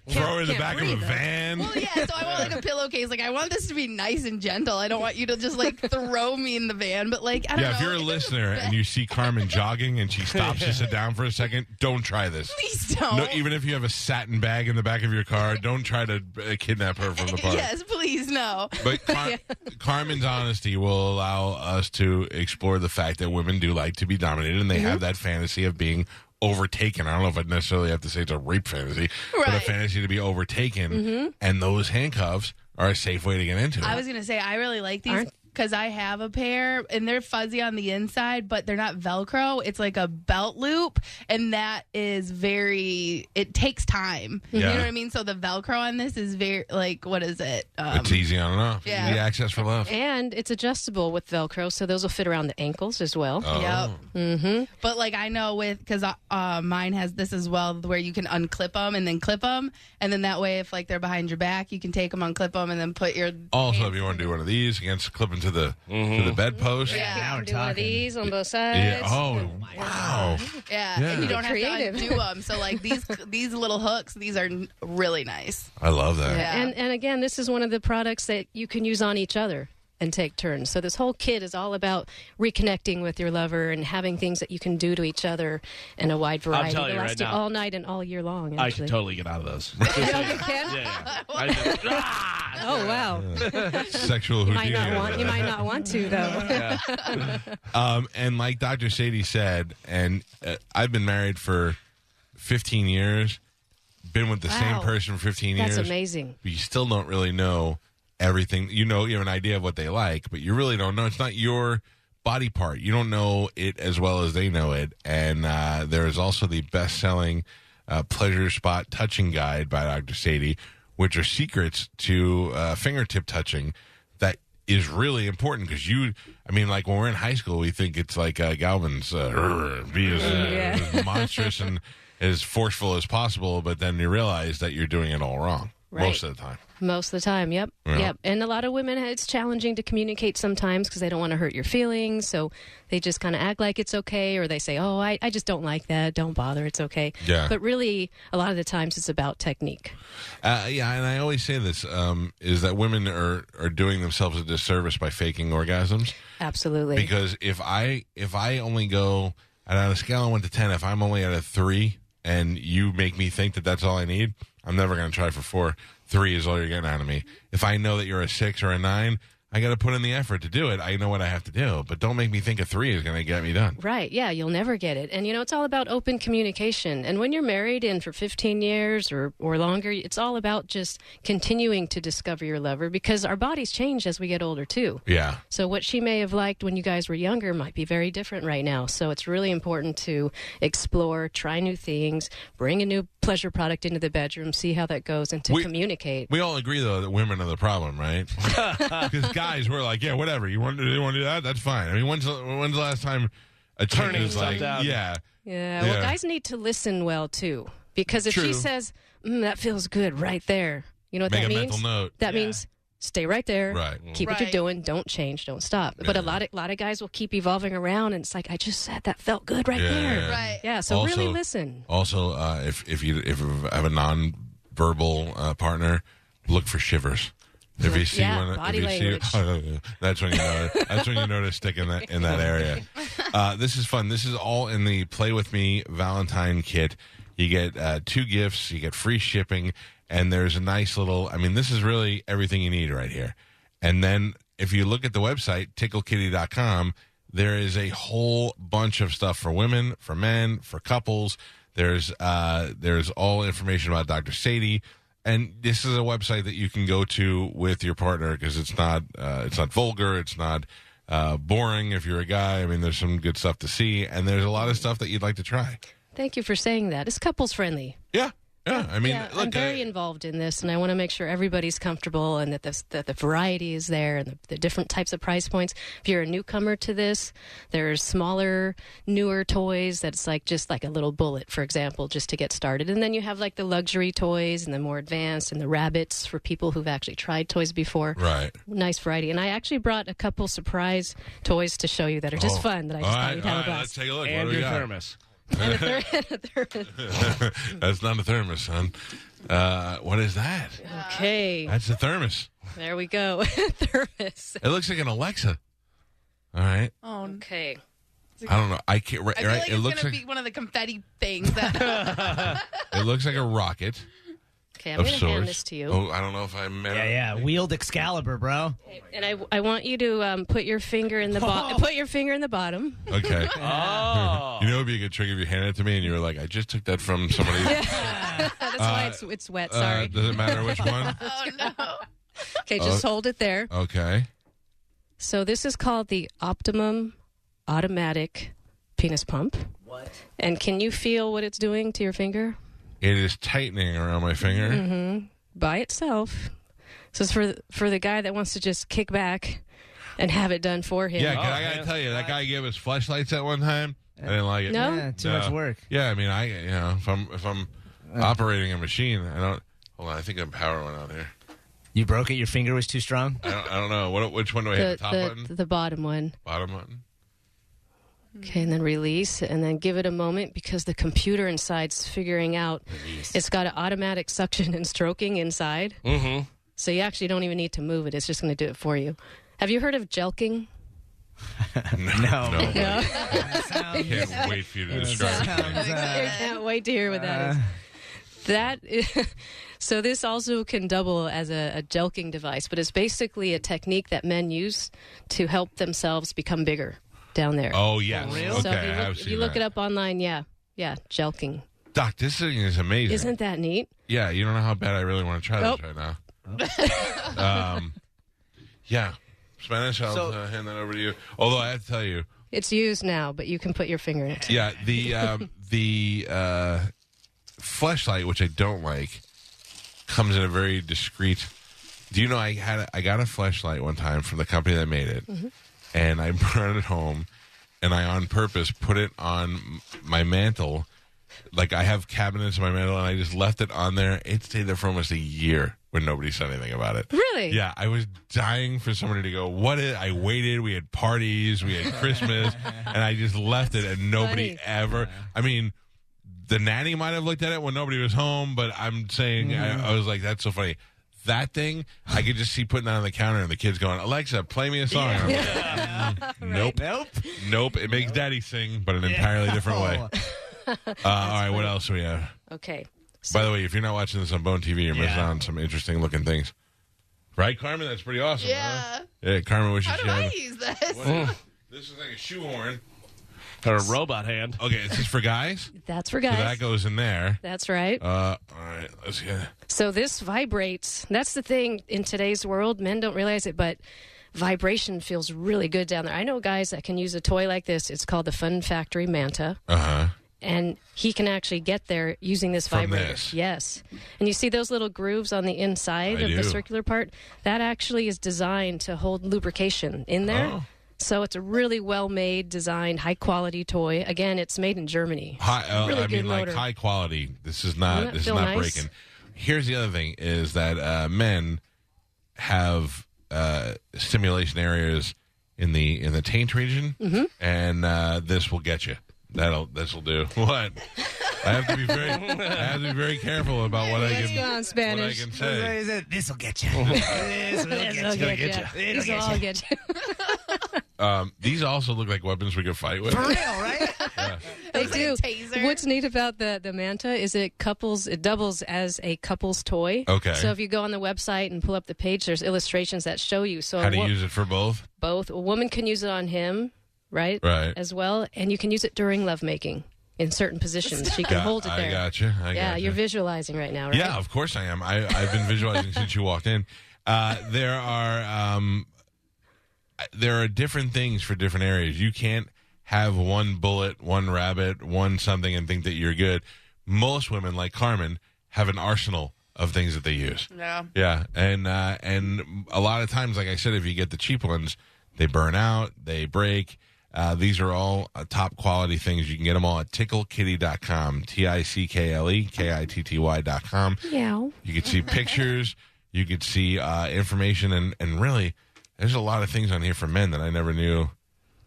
throw her in the can't back of a breathe, though. van. Well, yeah, so I want like a pillowcase. Like I want this to be nice and gentle. I don't want you to just like throw me in the van. But like I don't know. If you're a like, listener and you see Carmen jogging and she stops to sit down for a second, don't try this. Please don't. No, even if you have a satin bag in the back of your car, don't try to kidnap her from the park. Yes, please no. But Carmen's honesty will allow us to explore the fact that women do like to be dominated, and they have that fantasy of being overtaken. I don't know if I necessarily have to say it's a rape fantasy, but a Right. fantasy to be overtaken, and those handcuffs are a safe way to get into it. I was gonna say I really like these because I have a pair and they're fuzzy on the inside, but they're not Velcro. It's like a belt loop, and that is it takes time. You know what I mean? So the Velcro on this is very like, what is it? It's easy on and off. Yeah. Easy access for love. And it's adjustable with Velcro, so those will fit around the ankles as well. Oh. Yep. Mm-hmm. But like I know because mine has this as well, where you can unclip them and then clip them, and then that way if like they're behind your back, you can take them, unclip them, and then put your Also, if you want to do one of these against clip and to the bedpost. Yeah. Now we're Do one of talking. these on both sides. Yeah. Oh, wow. Yeah, Yeah. and you don't have Creative. to undo them. So like these little hooks, these are really nice. I love that. Yeah. And again, this is one of the products that you can use on each other and take turns. So this whole kit is all about reconnecting with your lover and having things that you can do to each other in a wide variety. telling They you last right you now, all night and all year long. I Actually. can totally get out of those. You can? Yeah. I just, Oh wow! Sexual You might Houdini. not want. You might not want to though. And like Dr. Sadie said, and I've been married for 15 years, been with the same Wow. person for 15 years. That's amazing. But you still don't really know everything. You have an idea of what they like, but you really don't know. It's not your body part. You don't know it as well as they know it. And there is also the best-selling Pleasure Spot Touching Guide by Dr. Sadie, which are secrets to fingertip touching that is really important because like when we're in high school, we think it's like Galvin's be as monstrous and as forceful as possible, but then you realize that you're doing it all wrong most of the time. Most of the time, yep. Yeah. Yep. And a lot of women, it's challenging to communicate sometimes because they don't want to hurt your feelings. So they just kind of act like it's okay, or they say, oh, I just don't like that. Don't bother. It's okay. Yeah. But really, a lot of the times it's about technique. Yeah, and I always say this, is that women are doing themselves a disservice by faking orgasms. Absolutely. Because if I only go, and on a scale of 1 to 10, if I'm only at a 3 and you make me think that that's all I need, I'm never going to try for 4. 3 is all you're getting out of me. If I know that you're a 6 or a 9, I got to put in the effort to do it. I know what I have to do, but don't make me think a 3 is going to get me done. Right. Yeah, you'll never get it. And, it's all about open communication. And when you're married and for 15 years or longer, it's all about just continuing to discover your lover because our bodies change as we get older, too. Yeah. So what she may have liked when you guys were younger might be very different right now. So it's really important to explore, try new things, bring a new pleasure product into the bedroom, see how that goes, and to communicate. We all agree, though, that women are the problem, right? Because guys, we're like, yeah, whatever. You want to do that? That's fine. I mean, when's the last time a chick Turning is stuff like, down. yeah. Yeah, well, Yeah. guys need to listen well, too. Because if True. she says, that feels good right there, you know what Make that a means? mental note. That means stay right there. Right. Keep what you're Right. doing. Don't change. Don't stop. But a lot of guys will keep evolving around, and it's like, I just said that felt good right there. Right. Yeah, so Also- really listen. Also, if you have a non-verbal partner, look for shivers. If you see Yeah, one, body if you see, that's when you know. That's when you know to stick in that area. This is fun. This is all in the Play With Me Valentine kit. You get 2 gifts. You get free shipping, and there's a nice little. I mean, this is really everything you need right here. And then if you look at the website ticklekitty.com, there is a whole bunch of stuff for women, for men, for couples. There's all information about Dr. Sadie. And this is a website that you can go to with your partner because it's not vulgar, it's not boring if you're a guy. I mean, there's some good stuff to see, and there's a lot of stuff that you'd like to try. Thank you for saying that. It's couples friendly. Yeah. I mean, Yeah, look, I'm very involved in this, and I want to make sure everybody's comfortable and that the variety is there and the different types of price points. If you're a newcomer to this, there's smaller, newer toys that's just like a little bullet, for example, just to get started. And then you have like the luxury toys and the more advanced and the rabbits for people who've actually tried toys before. right. Nice variety. And I actually brought a couple surprise toys to show you that are just fun that I just thought you'd have a Let's blast. take a look. And what do we your got? thermos. And a thermos. That's not a thermos, son. What is that? Okay, That's a thermos. there we go. Thermos. It looks like an Alexa. All right. Oh, Okay. I don't know. I can't. Right. I feel like it it's looks gonna like be one of the confetti things. That it looks like a rocket Okay, I'm of going to hand sorts. this to you. Oh, I don't know if I meant. Yeah. Wield Excalibur, bro. And I want you to put your finger in the put your finger in the bottom. Okay. Oh. You know, it'd be a good trick if you handed it to me and you were like, "I just took that from somebody." That's why it's wet. Sorry. Does it matter which one? oh no! Okay, just hold it there. Okay. So this is called the Optimum Automatic Penis Pump. What? And can you feel what it's doing to your finger? It is tightening around my finger. Mm-hmm. By itself. So it's for the guy that wants to just kick back and have it done for him. Yeah, I gotta tell you, that guy gave us flashlights at one time. I didn't like it. No? Yeah, too much work. Yeah, I mean, if I'm operating a machine, I don't. Hold on, I think a power went out here. You broke it? Your finger was too strong? I don't know. Which one do I hit? The top button? The bottom one. Bottom button? Okay, and then release, and then give it a moment because the computer inside's figuring out. It's got an automatic suction and stroking inside. Mm-hmm. So you actually don't even need to move it. It's just going to do it for you. Have you heard of jelking? No. I can't wait for you to describe it. I can't wait to hear what that is. That is, so this also can double as a jelking device, but it's basically a technique that men use to help themselves become bigger down there. Oh, yes. real? Okay, So I've if you look it up online, yeah, jelking. Doc, this thing is amazing. Isn't that neat? Yeah, you don't know how bad I really want to try this right now. Yeah. Spanish, I'll hand that over to you. Although I have to tell you. It's used now, but you can put your finger in it. Yeah, the fleshlight, which I don't like, comes in a very discreet. Do you know I got a fleshlight one time from the company that made it, and I brought it home, and I on purpose put it on my mantle. Like I have cabinets in my mantle, and I just left it on there. It stayed there for almost a year when nobody said anything about it. Really? Yeah, I was dying for somebody to go, what is, I waited, we had parties, we had Christmas, and I just left it, and nobody ever, I mean, the nanny might have looked at it when nobody was home, but I'm saying, I was like, that's so funny. That thing, I could just see putting that on the counter, and the kids going, Alexa, play me a song. And I'm like, Nope. It makes Daddy sing, but an entirely different way. All right, what else do we have? Okay. By the way, if you're not watching this on Bone TV, you're missing out on some interesting looking things. Right, Carmen? That's pretty awesome. Yeah. Huh? Yeah, Carmen wishes How she do I had. use this? This is like a shoehorn. Or a robot hand. Okay, is this for guys? That's for So guys. that goes in there. That's right. All right, let's get it. So this vibrates. That's the thing in today's world. Men don't realize it, but vibration feels really good down there. I know guys that can use a toy like this. It's called the Fun Factory Manta. Uh-huh. And he can actually get there using this From vibrator. this. Yes. And you see those little grooves on the inside of the circular part? That actually is designed to hold lubrication in there. Oh. So it's a really well-made, designed, high-quality toy. Again, it's made in Germany. Really good motor. like high quality. This is Doesn't not. that This is feel not nice? breaking. Here's the other thing: is that men have stimulation areas in the taint region, and this will get you. This will do what? I have to be very careful about what I Let's can. go on Spanish. What I can say. This will get you. This will This'll get you. get you. This'll all get you. These also look like weapons we could fight with. For real, right? They do. taser. What's neat about the Manta is it doubles as a couple's toy. Okay. So if you go on the website and pull up the page, there's illustrations that show you. So How to use it for both? both. A woman can use it on him, right? Right. As well, and you can use it during lovemaking in certain positions. She can hold it there. I gotcha. Yeah, you're visualizing right now, right? Yeah, of course I am. I've been visualizing since you walked in. There are different things for different areas. You can't have one bullet, one rabbit, one something, and think that you're good. Most women, like Carmen, have an arsenal of things that they use. Yeah. Yeah, and a lot of times, like I said, if you get the cheap ones, they burn out, they break. These are all top quality things. You can get them all at ticklekitty.com, TICKLEKITTY.com. Yeah. You can see pictures, you could see information, and really, there's a lot of things on here for men that I never knew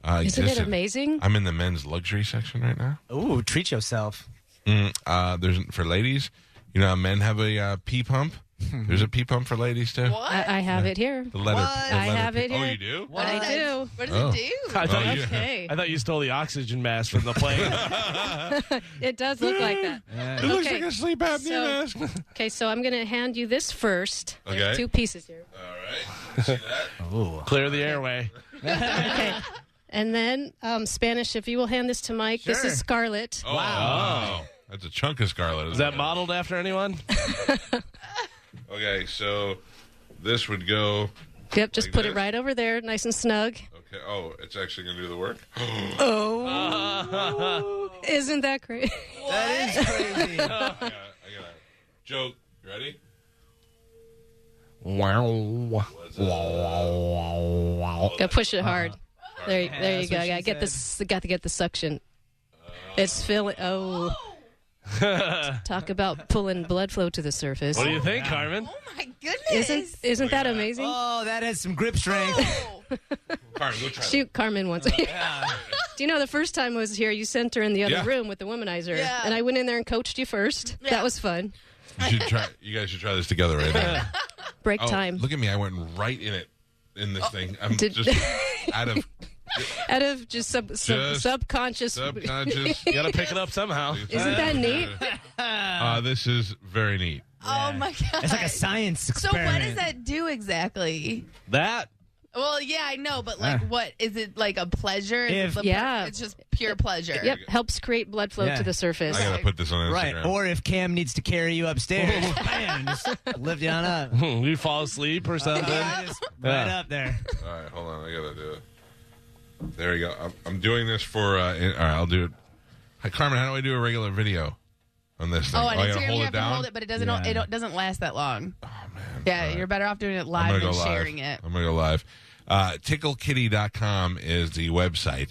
Isn't existed. it amazing? I'm in the men's luxury section right now. Ooh, treat yourself. There's for ladies, men have a pee pump. There's a pee pump for ladies too. What? I have it here. The letter. What? the I letter have P. it here. Oh, you do? What I does- do. What does Oh. it do? I thought, Oh, you, Okay. I thought you stole the oxygen mask from the plane. It does look like that. It looks Okay. like a sleep apnea So- mask. Okay, so I'm going to hand you this first. Okay. There's 2 pieces here. All right. See that? Ooh. Clear the airway. Okay. And then Spanish, if you will hand this to Mike. This Sure. is Scarlet. Oh, wow. That's a chunk of scarlet. Is that modeled after anyone? Okay, so this would go. Yep, just Like put this? it right over there, nice and snug. Okay. Oh, it's actually going to do the work. Oh. Isn't that great? That is crazy. I got it. Joke. You ready? Wow. Gotta push it hard. There you go. Got to get the suction. It's filling. Oh. Talk about pulling blood flow to the surface. What do you think, Carmen? Oh my goodness! Isn't that amazing? Oh, that has some grip strength. Oh. Carmen, go try Shoot, Carmen wants it. Do you know the first time I was here, you sent her in the other room with the womanizer, Yeah. and I went in there and coached you first. Yeah. That was fun. You guys should try this together right now. Break time. Look at me. I went right in this thing. I'm just out of Just subconscious. subconscious. You got to pick it up somehow. Isn't that neat? This is very neat. Oh my god! It's like a science So experiment. what does that do exactly? That. Well, yeah, I know, but like, what is it like a pleasure? Is it it's just pure pleasure. Yep, helps create blood flow to the surface. I gotta put this on Instagram. Right, or if Cam needs to carry you upstairs, bam, just lift you on up. You fall asleep or something? Just right up there. All right, hold on. I gotta do it. There you go. I'm doing this for. All right, I'll do it. Hi, Carmen. How do I do a regular video on this thing? Oh, and I Instagram, gotta you hold have it to down. hold it, but it doesn't. Yeah. It doesn't last that long. Oh man. Yeah, All right. you're better off doing it I'm live gonna than go live. sharing it. I'm gonna go live. TickleKitty.com is the website.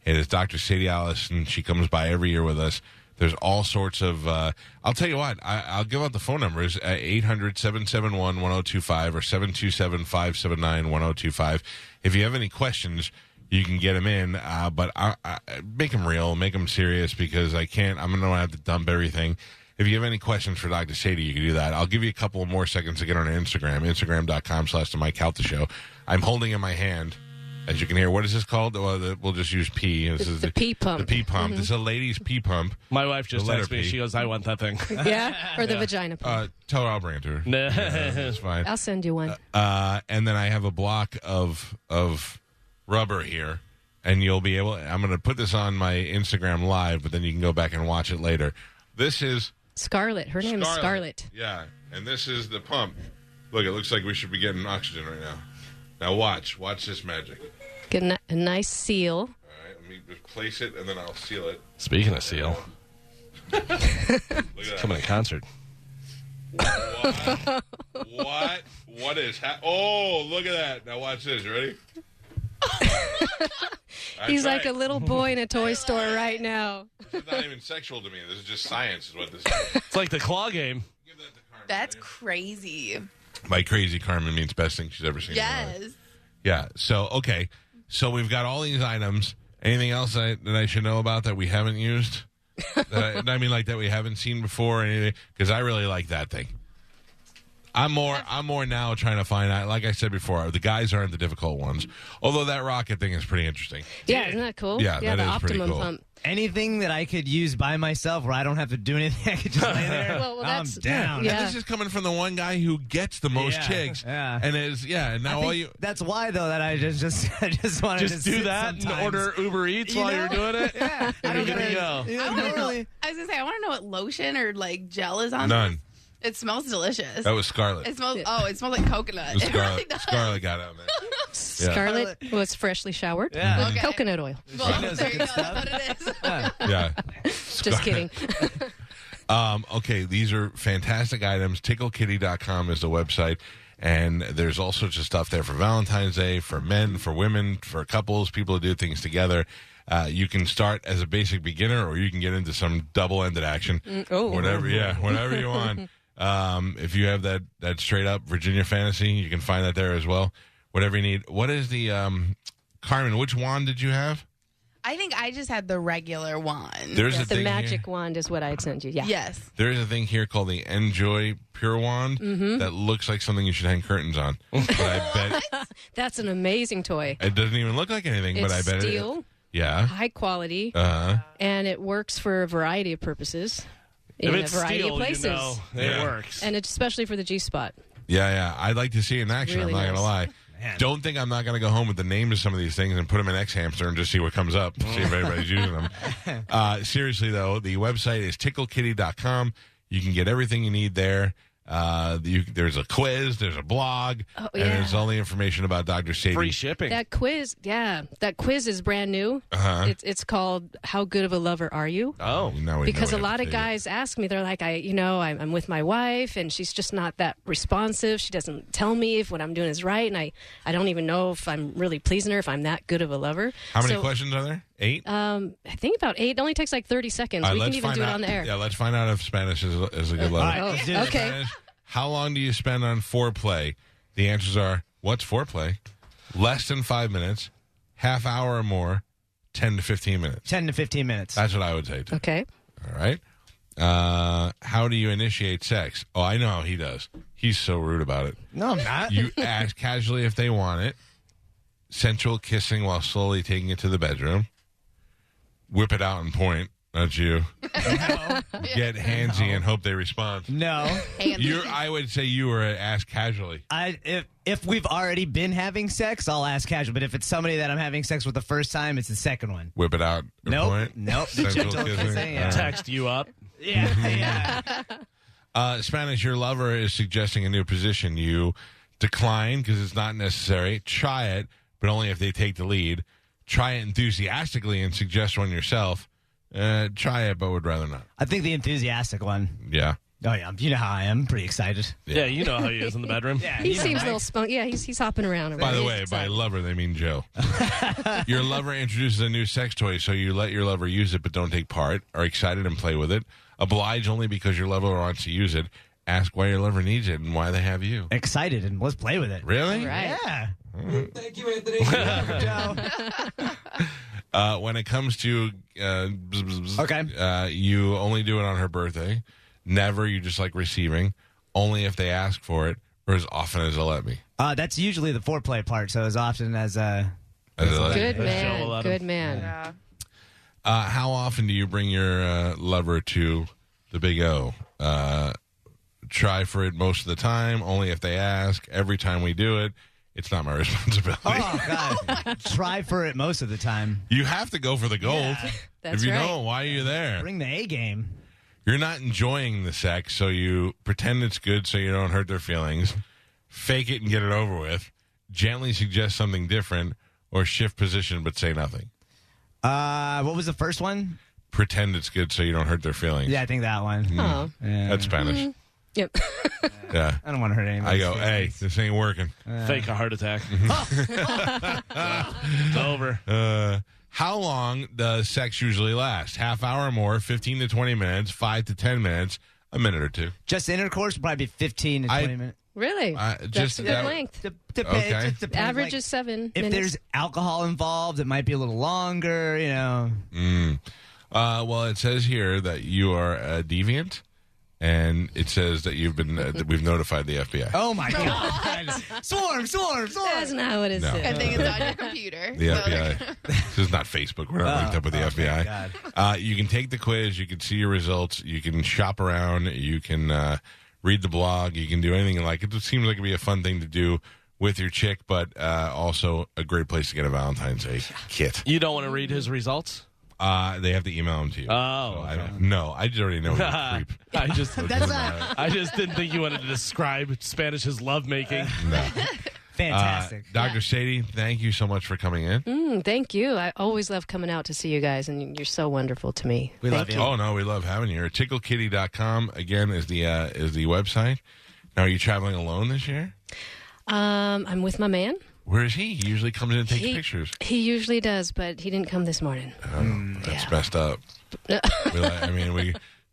It is Dr. Sadie Allison. She comes by every year with us. There's all sorts of. I'll tell you what. I'll give out the phone numbers: 800-771-1025 or 727-579-1025. If you have any questions, you can get them in. But I make them real, make them serious, because I can't. I'm gonna have to dump everything. If you have any questions for Dr. Sadie, you can do that. I'll give you a couple more seconds to get on Instagram, Instagram.com/The Mike Calta Show. I'm holding in my hand, as you can hear. What is this called? Well, we'll just use pee. This is the pee pump. The pee pump. This is a lady's pee pump. My wife just The letter texted me. P. She goes, I want that thing. Yeah, or the vagina pump. Tell her I'll bring it to her. Nah. That's fine. I'll send you one. And then I have a block of rubber here, and you'll be able. I'm going to put this on my Instagram live, but then you can go back and watch it later. This is Scarlett. Her name is Scarlett. Yeah, and this is the pump. Look, it looks like we should be getting oxygen right now. Now watch this magic. Get a nice seal. All right, let me just place it, and then I'll seal it. Speaking of seal, Look at that. coming to concert. What is oh, look at that. Now watch this. You ready? He's That's like a right. little boy in a toy store right now. This is not even sexual to me. This is just science is what this is. It's like the claw game. Give that to Carmen. That's crazy. By crazy, Carmen means best thing she's ever seen in her life. Yes. Yeah. So, okay. So we've got all these items. Anything else that I should know about that we haven't used? I mean, like that we haven't seen before? Because I really like that thing. I'm more now trying to find out. Like I said before, the guys aren't the difficult ones. Although that rocket thing is pretty interesting. Yeah, isn't that cool? Yeah, that the is pretty optimum cool. pump. Anything that I could use by myself where I don't have to do anything, I could just lay there. Well, I'm that's down. yeah. And this is coming from the one guy who gets the most Yeah, chicks. yeah. And is and now I all think you. that's why, though, that I just wanted Just to do sit that and sometimes. order Uber Eats You while know? you're doing it. Yeah. And you're good to go. Yeah, I want to know. really. I was gonna say I want to know what lotion or like gel is on. None. This. It smells delicious. That was Scarlett. It smells. Oh, it smells like coconut. It was It really Scarlett. does. Scarlett got on there. Scarlett was freshly showered Yeah. with Okay. coconut oil. Well, knows there the you go. good That's what it is. Yeah. Just kidding. Okay, these are fantastic items. TickleKitty.com is the website. And there's all sorts of stuff there for Valentine's Day, for men, for women, for couples, people who do things together. You can start as a basic beginner, or you can get into some double-ended action. Whatever you want. If you have that straight up Virginia fantasy, you can find that there as well. Whatever you need. What is the Carmen? Which wand did you have? I think I just had the regular wand. There's a The thing magic here. wand is what I'd send you. Yeah. Yes. There is a thing here called the Enjoy Pure Wand that looks like something you should hang curtains on. But I bet That's an amazing toy. it doesn't even look like anything. It's but I bet steel, it. Yeah. high quality, And it works for a variety of purposes in If a it's variety steel, of places. you know Yeah. it works. And it's especially for the G spot. Yeah. I'd like to see it in action. Really I'm not gonna lie. nice. Man. Don't think I'm not gonna go home with the names of some of these things and put them in X Hamster and just see what comes up. See if everybody's using them. Seriously though, the website is TickleKitty.com. You can get everything you need there. There's a quiz, there's a blog, Oh, and yeah. there's all the information about Dr. Sadie. Free shipping. That quiz is brand new. Uh-huh. It's called "How Good of a Lover Are You?" Oh. Now we Because know a what I lot have of to take it. guys ask me, they're like, I'm with my wife, and she's just not that responsive. She doesn't tell me if what I'm doing is right, and I don't even know if I'm really pleasing her, if I'm that good of a lover. How many So questions are there? 8? I think about 8. It only takes like 30 seconds. We can even do it on the air. Yeah, let's find out if Spanish is a good level. All right, let's do this. Okay. Spanish, how long do you spend on foreplay? The answers are, what's foreplay? Less than 5 minutes, half hour or more, 10 to 15 minutes. 10 to 15 minutes. That's what I would say, too. Okay. All right. How do you initiate sex? Oh, I know how he does. He's so rude about it. No, I'm not. You ask casually if they want it. Sensual kissing while slowly taking it to the bedroom. Whip it out and point. Not you. Get handsy and hope they respond. No. I would say you were asked casually. If we've already been having sex, I'll ask casual. But if it's somebody that I'm having sex with the first time, it's the second one. Whip it out. And Nope. Point. Nope. Sensual Gentle kissing. kissing, yeah. Text you up. Yeah. Spanish, your lover is suggesting a new position. You decline because it's not necessary. Try it, but only if they take the lead. Try it enthusiastically and suggest one yourself. Try it, but would rather not. I think the enthusiastic one. Yeah. Oh, yeah. You know how I am. Pretty excited. Yeah, you know how he is in the bedroom. Yeah. He seems a little spunk. Yeah, he's hopping around. By the He's way, by excited. lover, they mean Joe. Your lover introduces a new sex toy, so you let your lover use it but don't take part. Are excited and play with it. Oblige only because your lover wants to use it. Ask why your lover needs it and why they have you. Excited, and let's play with it. Really? Right. Yeah. Thank you, Anthony. When it comes to Okay. you only do it on her birthday. Never, you just like receiving. Only if they ask for it, or as often as they'll let me. That's usually the foreplay part, so as often as... As they'll let Good me. man. Good man. Yeah. How often do you bring your lover to the Big O? Try for it most of the time, only if they ask. Every time we do it, it's not my responsibility. Oh, God. Try for it most of the time. You have to go for the gold. Yeah. That's if you right. don't, why are you there? Bring the A game. You're not enjoying the sex, so you pretend it's good so you don't hurt their feelings. Fake it and get it over with. Gently suggest something different, or shift position but say nothing. What was the first one? Pretend it's good so you don't hurt their feelings. Yeah, I think that one. Oh. Yeah. That's Spanish. Yep. Yeah. I don't want to hurt anyone. I go, hey, this ain't working. Fake a heart attack. It's over. How long does sex usually last? Half hour or more, 15 to 20 minutes, 5 to 10 minutes, a minute or two. Just intercourse would probably be 15 to 20 minutes. Really? Just That's a good that- length. Okay. It depends, Average like, is 7 if minutes. there's alcohol involved, it might be a little longer, you know. Well, it says here that you are a deviant, and it says that you've been that we've notified the FBI. Oh, my God. Swarm. That's not what it No. I says. think it's on your computer. The So, FBI. This is not Facebook. We're not linked up with the FBI. thank God. You can take the quiz. You can see your results. You can shop around. You can read the blog. You can do anything like it. It seems like it'd be a fun thing to do with your chick, but also a great place to get a Valentine's Day kit. You don't want to read his results? They have to email them to you. Oh, So I don't. No, I just already know you're a creep. I just That's not I just didn't think you wanted to describe Spanish's lovemaking. No. fantastic. Dr. Sadie, thank you so much for coming in. Thank you. I always love coming out to see you guys, and you're so wonderful to me. We Thank love you. Oh no, we love having you. TickleKitty.com again is the website. Now, are you traveling alone this year? I'm with my man. Where is he? He usually comes in and takes pictures. He usually does, but he didn't come this morning. That's yeah. messed up.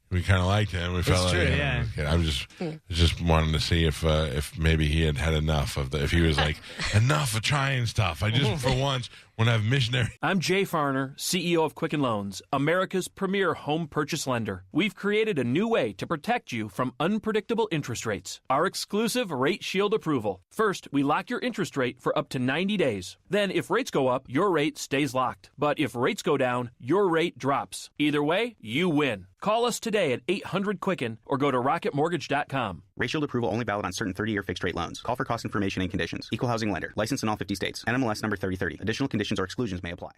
We kind of liked him. We felt true, like yeah. I'm just wanting to see if maybe he had enough of if he was like enough of trying stuff. I just for once want to have missionary. I'm Jay Farner, CEO of Quicken Loans, America's premier home purchase lender. We've created a new way to protect you from unpredictable interest rates. Our exclusive Rate Shield approval. First, we lock your interest rate for up to 90 days. Then, if rates go up, your rate stays locked. But if rates go down, your rate drops. Either way, you win. Call us today at 800-QUICKEN or go to rocketmortgage.com. Rate Shield approval only valid on certain 30-year fixed-rate loans. Call for cost information and conditions. Equal housing lender. Licensed in all 50 states. NMLS number 3030. Additional conditions or exclusions may apply.